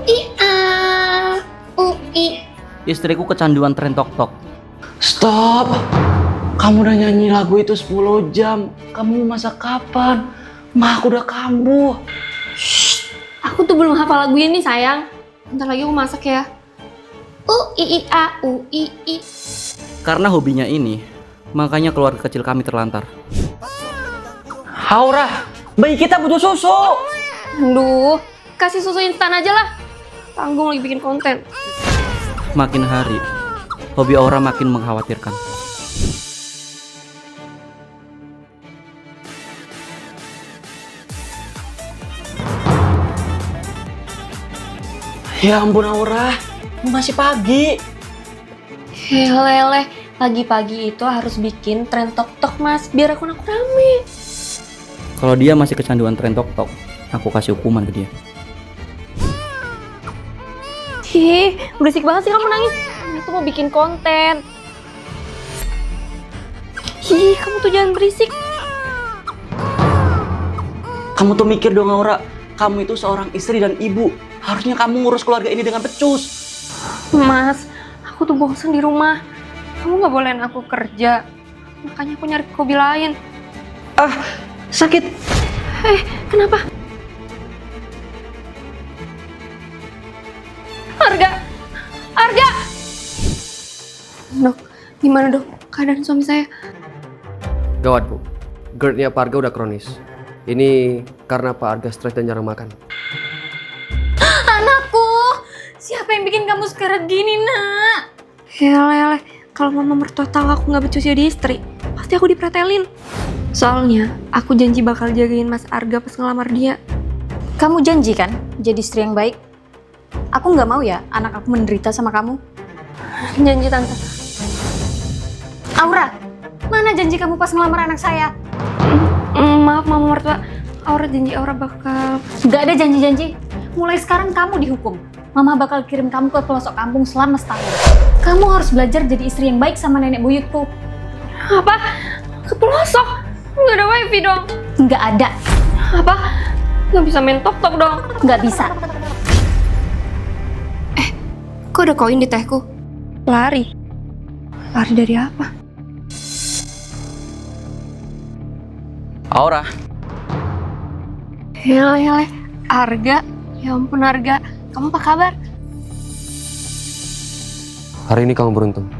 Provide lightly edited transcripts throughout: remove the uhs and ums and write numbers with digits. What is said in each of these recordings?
Ia, ui. Istriku kecanduan tren tok-tok. Stop! Kamu udah nyanyi lagu itu 10 jam. Kamu masak kapan? Mah, aku udah kambuh. Aku tuh belum hafal lagu ini sayang. Bentar lagi aku masak ya. Ui. Karena hobinya ini, makanya keluarga kecil kami terlantar. Aura, bayi kita butuh susu. Aduh, kasih susu instan aja lah. Tanggung lagi bikin konten. Makin hari, hobi Aura makin mengkhawatirkan. Ya ampun Aura, masih pagi. Helele, pagi-pagi itu harus bikin tren tok-tok mas, biar akun-akun rame. Kalau dia masih kecanduan tren tok-tok, aku kasih hukuman ke dia. Ih, berisik banget sih kamu nangis. Ini tuh mau bikin konten. Ih, kamu tuh jangan berisik. Kamu tuh mikir dong Aura, kamu itu seorang istri dan ibu. Harusnya kamu ngurus keluarga ini dengan becus. Mas, aku tuh bosan di rumah. Kamu gak bolehin aku kerja. Makanya aku nyari hobi lain. Ah, sakit. Kenapa? Arga! Dok, gimana dok? Keadaan suami saya? Gawat Bu, GERD-nya Pak Arga udah kronis. Ini karena Pak Arga stres dan jarang makan. Anakku! Siapa yang bikin kamu sekarang gini, nak? Hele, kalau mama mertua tahu aku gak becus jadi istri, pasti aku dipretelin. Soalnya, aku janji bakal jagain Mas Arga pas ngelamar dia. Kamu janji kan jadi istri yang baik? Aku nggak mau ya anak aku menderita sama kamu. Janji tante. Aura, mana janji kamu pas ngelamar anak saya? Maaf mama mertua, Aura janji Aura bakal... Nggak ada janji-janji. Mulai sekarang kamu dihukum. Mama bakal kirim kamu ke pelosok kampung selama setahun. Kamu harus belajar jadi istri yang baik sama nenek buyutku. Apa? Ke pelosok? Nggak ada wifi dong? Nggak ada. Apa? Nggak bisa main tok-tok dong? Nggak bisa. Kok ada koin di tehku? Lari? Lari dari apa? Aura, Hele, Arga. Ya ampun Arga, kamu apa kabar? Hari ini kamu beruntung.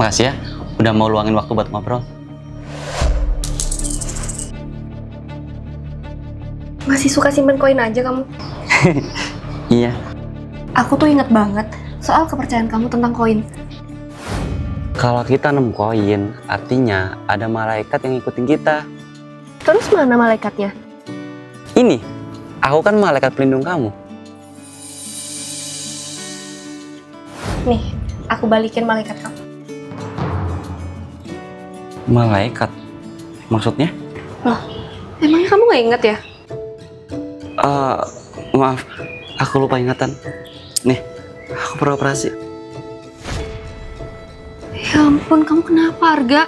makasih ya udah mau luangin waktu buat ngobrol. Masih suka simpen koin aja kamu? Iya. Aku tuh inget banget soal kepercayaan kamu tentang koin. Kalau kita nemu koin, artinya ada malaikat yang ngikutin kita. Terus mana malaikatnya? Ini, aku kan malaikat pelindung kamu. Nih, aku balikin malaikat kamu. Malaikat? Maksudnya? Loh, emangnya kamu gak inget ya? Maaf, aku lupa ingatan. Nih, aku beroperasi. Ya ampun, kamu kenapa Arga?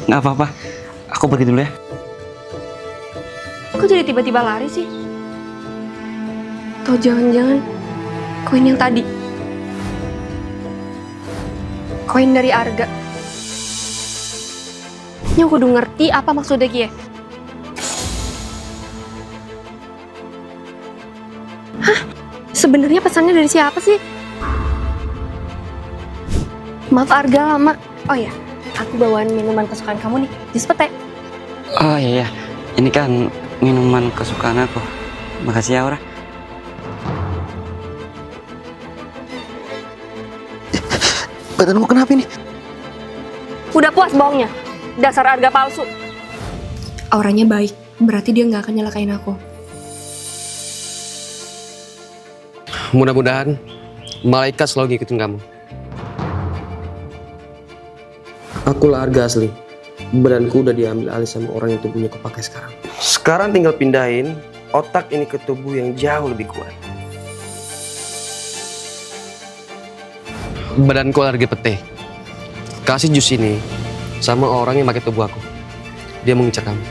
Nggak apa-apa. Aku pergi dulu ya. Kok jadi tiba-tiba lari sih? Atau jangan-jangan koin yang tadi? Koin dari Arga. Ini aku udah ngerti apa maksudnya Kie. Hah? Sebenarnya pesannya dari siapa sih? Maaf Arga lama. Oh ya, aku bawain minuman kesukaan kamu nih, jus pete. Oh iya, ini kan minuman kesukaan aku. Makasih ya, Aura. Badanmu kenapa ini? Udah puas bohongnya? Dasar Arga palsu. Auranya baik, berarti dia nggak akan nyelakain aku. Mudah-mudahan malaikat selalu ngikutin kamu. Akulah Arga asli. Badanku udah diambil alih sama orang yang tubuhnya kepakai sekarang. Sekarang tinggal pindahin otak ini ke tubuh yang jauh lebih kuat. Badanku alergi pete. Kasih jus ini sama orang yang pakai tubuh aku. Dia mengincar kamu.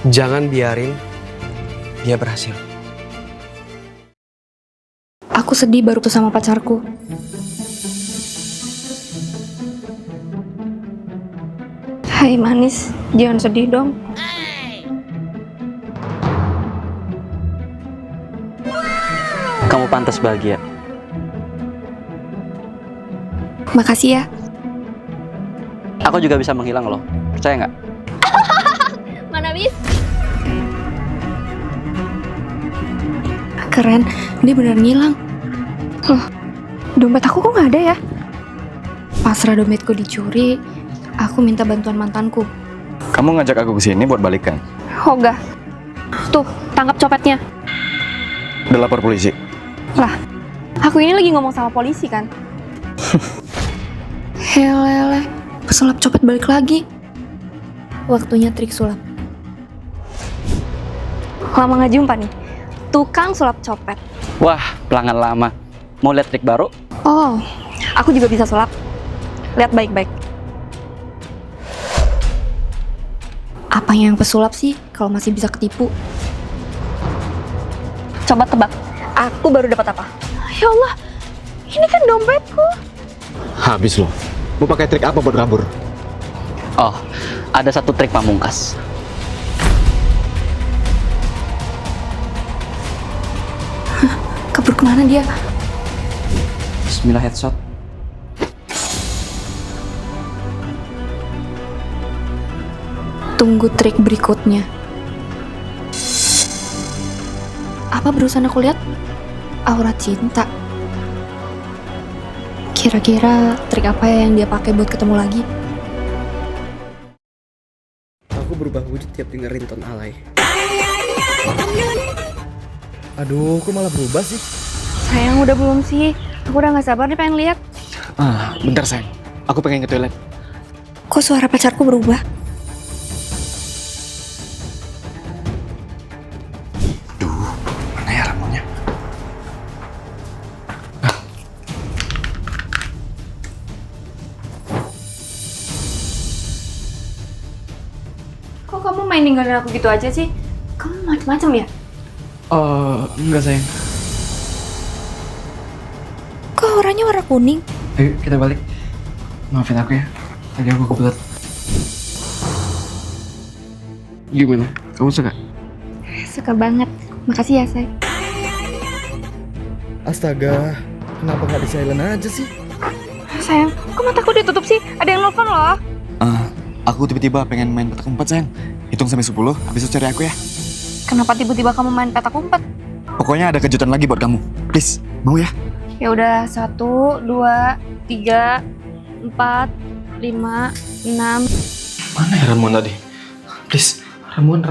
Jangan biarin dia berhasil. Aku sedih baru tuh sama pacarku. Hai manis, jangan sedih dong. Kamu pantas bahagia. Makasih ya. Aku juga bisa menghilang loh. Percaya nggak? Mana bis? Keren, dia bener ngilang. Loh, dompet aku kok nggak ada ya? Pasrah dompetku dicuri, aku minta bantuan mantanku. Kamu ngajak aku ke sini buat balikan. Hoga. Tuh, tangkap copetnya. Udah lapor polisi. Lah, aku ini lagi ngomong sama polisi kan? Helele, pesulap copet balik lagi. Waktunya trik sulap. Lama nggak jumpa nih, tukang sulap copet. Wah, pelanggan lama. Mau lihat trik baru? Oh, aku juga bisa sulap. Lihat baik-baik. Apanya yang pesulap sih kalau masih bisa ketipu? Coba tebak, aku baru dapat apa? Ya Allah, ini kan dompetku. Habis loh. Mau pakai trik apa buat kabur? Oh, ada satu trik pamungkas. Kabur kemana dia? Bismillah headshot. Tunggu trik berikutnya. Apa barusan aku lihat? Aura cinta. Kira-kira trik apa ya yang dia pakai buat ketemu lagi? Aku berubah wujud tiap denger ringtone alay. Aduh, kok malah berubah sih? Sayang, udah belum sih? Aku udah gak sabar nih pengen lihat. Bentar sayang. Aku pengen ke toilet. Kok suara pacarku berubah? Mana ya ramuannya? Kok kamu main ninggalin aku gitu aja sih? Kamu macem-macem ya? Enggak sayang. Kok orangnya warna kuning? Ayo kita balik. Maafin aku ya. Tadi aku kebelet. Gimana? Kamu suka? Suka banget. Makasih ya, Say. Astaga, kenapa nggak di silent aja sih? Sayang, kok mataku ditutup sih? Ada yang nelfon loh. Aku tiba-tiba pengen main petak umpet sayang. Hitung sampai 10, habis itu cari aku ya. Kenapa tiba-tiba kamu main petak umpet? Pokoknya ada kejutan lagi buat kamu. Please, mau ya? Ya udah, 1, 2, 3, 4, 5, 6. Mana ya ramuan tadi? Please, ramuan.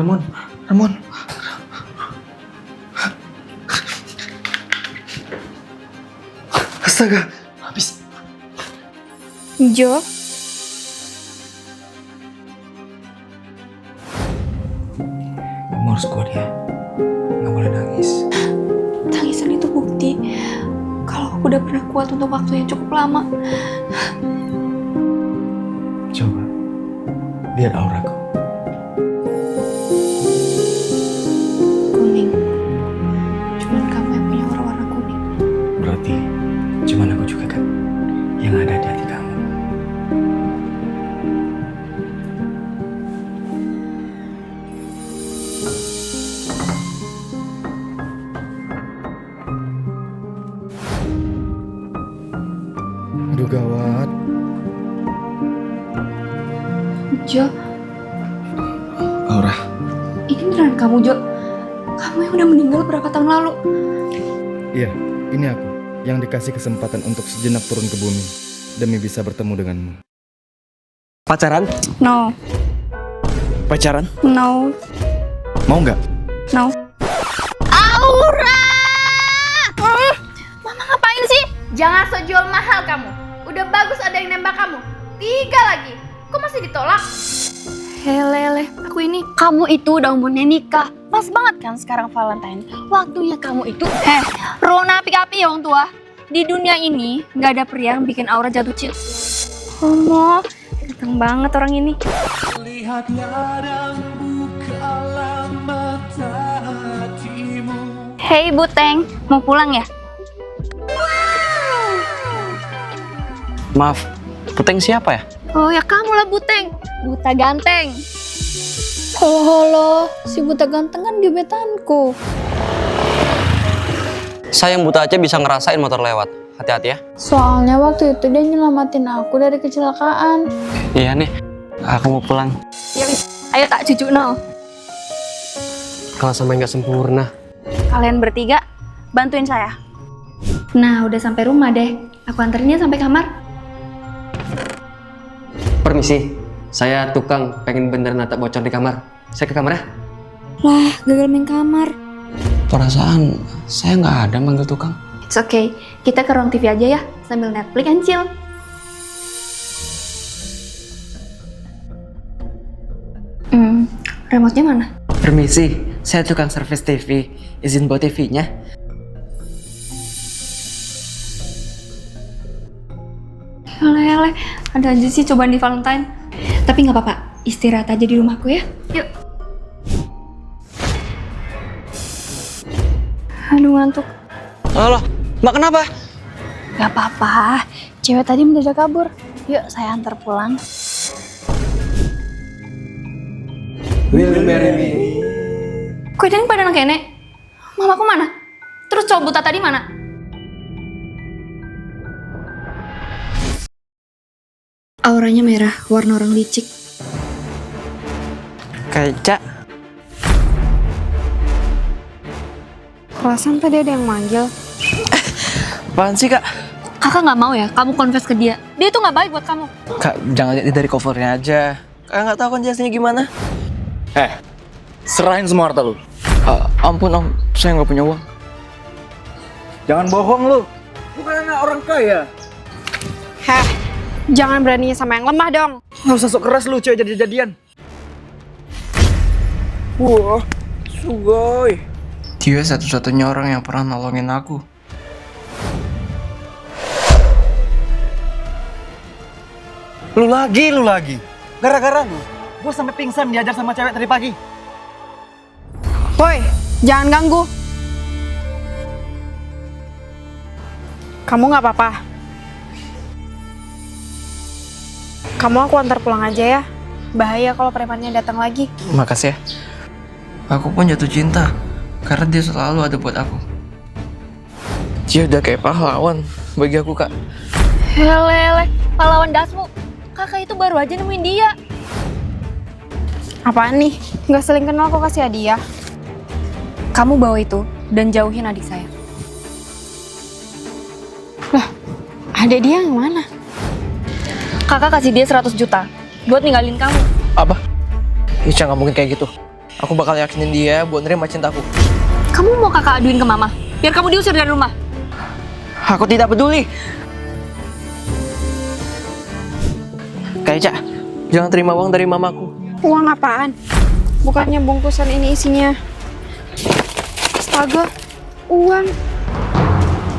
Astaga, habis. Jo, Kamu harus kuat ya. Nggak boleh nangis. tangisan itu bukti kalau aku udah pernah kuat untuk waktu yang cukup lama. Coba lihat auraku. Kuning. Cuman kamu yang punya warna kuning. Berarti cuman aku juga kan yang ada di hati kamu. Aduh gawat. Jo, Aura, ini beneran kamu, Jo? Kamu yang udah meninggal berapa tahun lalu? Iya, ini aku yang dikasih kesempatan untuk sejenak turun ke bumi demi bisa bertemu denganmu. pacaran? No, Pacaran? no, Mau nggak? no. Aura! Mama ngapain sih? Jangan sok jual mahal kamu. Udah bagus ada yang nembak kamu. 3 lagi. Kok masih ditolak? Helele, aku ini. Kamu itu udah umurnya nikah. Pas banget kan sekarang Valentine. Waktunya kamu itu. Rona api-api ya orang tua. Di dunia ini nggak ada pria yang bikin Aura jatuh cinta. Homo, ganteng banget orang ini. Lihatlah dan bukalah Hei Buteng, mau pulang ya? Maaf, Puteng siapa ya? Oh ya kamu lah Buteng, buta ganteng. Halo, si buta ganteng kan gebetanku. Saya yang buta aja bisa ngerasain motor lewat. Hati-hati ya. Soalnya waktu itu dia nyelamatin aku dari kecelakaan. Iya nih, aku mau pulang. Ya wis, ayo tak cucu no. Kalau sampai nggak sempurna. Kalian bertiga bantuin saya. Nah, udah sampai rumah deh. Aku anterinnya sampai kamar. Permisi, saya tukang pengen beneran natap bocor di kamar. Saya ke kamar ya. Lah, gagal main kamar. Perasaan saya nggak ada manggil tukang. It's okay, kita ke ruang TV aja ya, sambil Netflix and chill. Remote-nya mana? Permisi, saya tukang servis TV. Izin bawa TV-nya. Yalah, ada aja sih cobaan di Valentine. Tapi nggak apa-apa, istirahat aja di rumahku ya. Yuk. Aduh, ngantuk. Halo, Mbak kenapa? Gak apa-apa, cewek tadi mendadak kabur. Yuk, saya antar pulang. Will you marry me? Kue dan pada anak nenek. Mamaku mana? Terus cowok buta tadi mana? Auranya merah, warna orang licik. Kayak Perasaan tadi ada yang manggil. apaan sih kak? Kakak nggak mau ya, kamu confess ke dia. Dia itu nggak baik buat kamu. Kak, jangan lihat dari covernya aja. Kak nggak tahu kan jelasnya gimana. Serahin semua harta lu. Ampun om, saya nggak punya uang. Jangan bohong lu. Bukan anak orang kaya. Heh, jangan beraninya sama yang lemah dong. Nggak usah sok keras lu, cewek jadi-jadian. Wah, sugoi. Dia satu-satunya orang yang pernah nolongin aku. Lu lagi. Gara-gara lu, gue sampai pingsan diajar sama cewek tadi pagi. Woi, jangan ganggu. Kamu nggak apa-apa. Kamu aku antar pulang aja ya. Bahaya kalau premannya datang lagi. Makasih ya. Aku pun jatuh cinta karena dia selalu ada buat aku. Dia udah kayak pahlawan bagi aku kak. Hele, pahlawan dasmu. Kakak itu baru aja nemuin dia. Apaan nih? Nggak saling kenal kok kasih hadiah. Kamu bawa itu dan jauhin adik saya. Adik dia yang mana? Kakak kasih dia 100 juta buat ninggalin kamu. Apa? Ica nggak mungkin kayak gitu. Aku bakal yakinin dia buat nerima cintaku. Kamu mau kakak aduin ke mama? Biar kamu diusir dari rumah. Aku tidak peduli. Kak Ica, jangan terima uang dari mamaku. Uang apaan? Bukannya bungkusan ini isinya. Astaga, uang.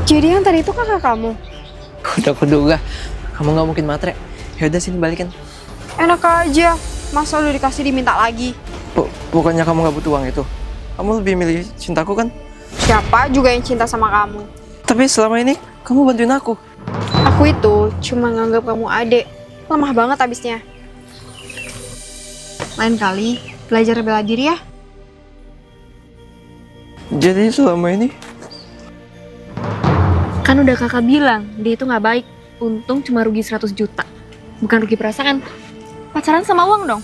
Jadi yang tadi itu kakak kamu? Udah kuduga, kamu nggak mungkin matre. Yaudah sini balikin. Enak aja, masa udah dikasih diminta lagi? Bukannya kamu nggak butuh uang itu? Kamu lebih milih cintaku kan? Siapa juga yang cinta sama kamu? Tapi selama ini kamu bantuin aku. Aku itu cuma nganggap kamu adik. Lemah banget abisnya. Lain kali, belajar bela diri ya. Jadi selama ini Kan udah kakak bilang, dia itu nggak baik. Untung cuma rugi 100 juta. Bukan rugi perasaan. Pacaran sama uang dong.